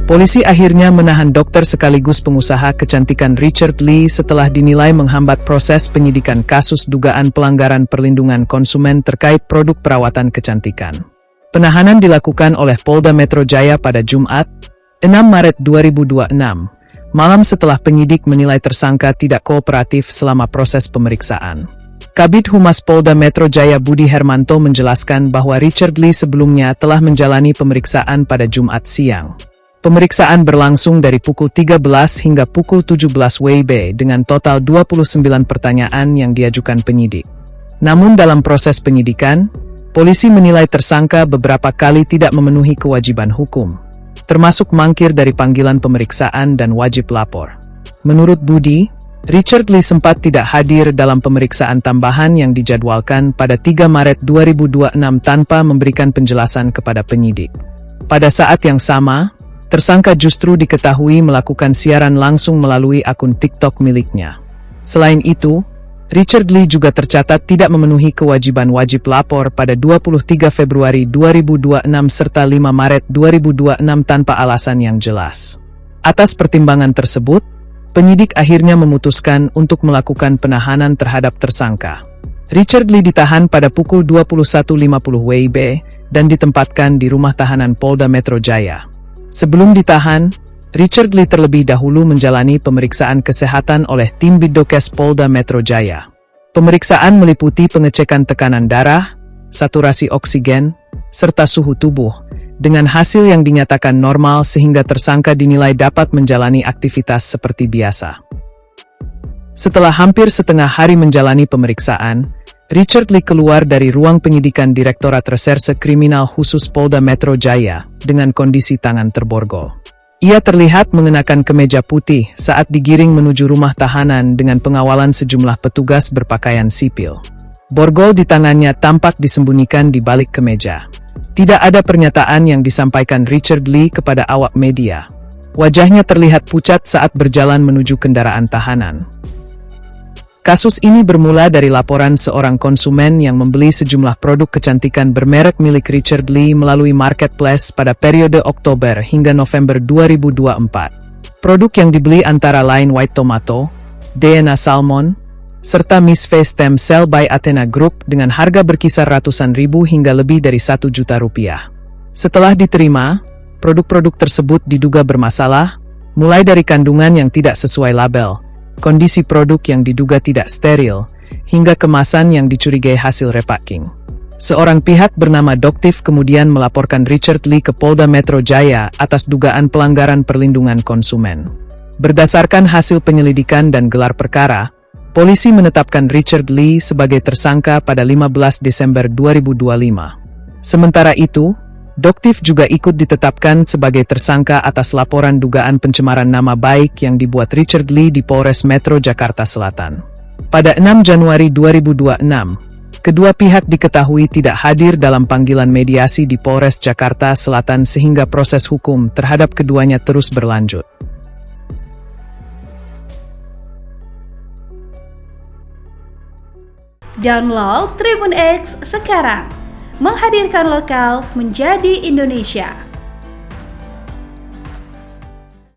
Polisi akhirnya menahan dokter sekaligus pengusaha kecantikan Richard Lee setelah dinilai menghambat proses penyidikan kasus dugaan pelanggaran perlindungan konsumen terkait produk perawatan kecantikan. Penahanan dilakukan oleh Polda Metro Jaya pada Jumat, 6 Maret 2026, malam setelah penyidik menilai tersangka tidak kooperatif selama proses pemeriksaan. Kabid Humas Polda Metro Jaya Budi Hermanto menjelaskan bahwa Richard Lee sebelumnya telah menjalani pemeriksaan pada Jumat siang. Pemeriksaan berlangsung dari pukul 13 hingga pukul 17 WIB dengan total 29 pertanyaan yang diajukan penyidik. Namun dalam proses penyidikan, polisi menilai tersangka beberapa kali tidak memenuhi kewajiban hukum, termasuk mangkir dari panggilan pemeriksaan dan wajib lapor. Menurut Budi, Richard Lee sempat tidak hadir dalam pemeriksaan tambahan yang dijadwalkan pada 3 Maret 2026 tanpa memberikan penjelasan kepada penyidik. Pada saat yang sama, tersangka justru diketahui melakukan siaran langsung melalui akun TikTok miliknya. Selain itu, Richard Lee juga tercatat tidak memenuhi kewajiban wajib lapor pada 23 Februari 2026 serta 5 Maret 2026 tanpa alasan yang jelas. Atas pertimbangan tersebut, penyidik akhirnya memutuskan untuk melakukan penahanan terhadap tersangka. Richard Lee ditahan pada pukul 21.50 WIB dan ditempatkan di rumah tahanan Polda Metro Jaya. Sebelum ditahan, Richard Lee terlebih dahulu menjalani pemeriksaan kesehatan oleh tim Bidokes Polda Metro Jaya. Pemeriksaan meliputi pengecekan tekanan darah, saturasi oksigen, serta suhu tubuh, dengan hasil yang dinyatakan normal sehingga tersangka dinilai dapat menjalani aktivitas seperti biasa. Setelah hampir setengah hari menjalani pemeriksaan, Richard Lee keluar dari ruang penyidikan Direktorat Reserse Kriminal Khusus Polda Metro Jaya dengan kondisi tangan terborgol. Ia terlihat mengenakan kemeja putih saat digiring menuju rumah tahanan dengan pengawalan sejumlah petugas berpakaian sipil. Borgol di tangannya tampak disembunyikan di balik kemeja. Tidak ada pernyataan yang disampaikan Richard Lee kepada awak media. Wajahnya terlihat pucat saat berjalan menuju kendaraan tahanan. Kasus ini bermula dari laporan seorang konsumen yang membeli sejumlah produk kecantikan bermerek milik Richard Lee melalui marketplace pada periode Oktober hingga November 2024. Produk yang dibeli antara lain White Tomato, DNA Salmon, serta Miss Face Stem Cell by Athena Group dengan harga berkisar ratusan ribu hingga lebih dari 1 juta rupiah. Setelah diterima, produk-produk tersebut diduga bermasalah, mulai dari kandungan yang tidak sesuai label, kondisi produk yang diduga tidak steril, hingga kemasan yang dicurigai hasil repacking. Seorang pihak bernama Doktif kemudian melaporkan Richard Lee ke Polda Metro Jaya atas dugaan pelanggaran perlindungan konsumen. Berdasarkan hasil penyelidikan dan gelar perkara, polisi menetapkan Richard Lee sebagai tersangka pada 15 Desember 2025. Sementara itu, Doktif juga ikut ditetapkan sebagai tersangka atas laporan dugaan pencemaran nama baik yang dibuat Richard Lee di Polres Metro Jakarta Selatan. Pada 6 Januari 2026, kedua pihak diketahui tidak hadir dalam panggilan mediasi di Polres Jakarta Selatan sehingga proses hukum terhadap keduanya terus berlanjut. Download Tribun X sekarang, menghadirkan lokal menjadi Indonesia.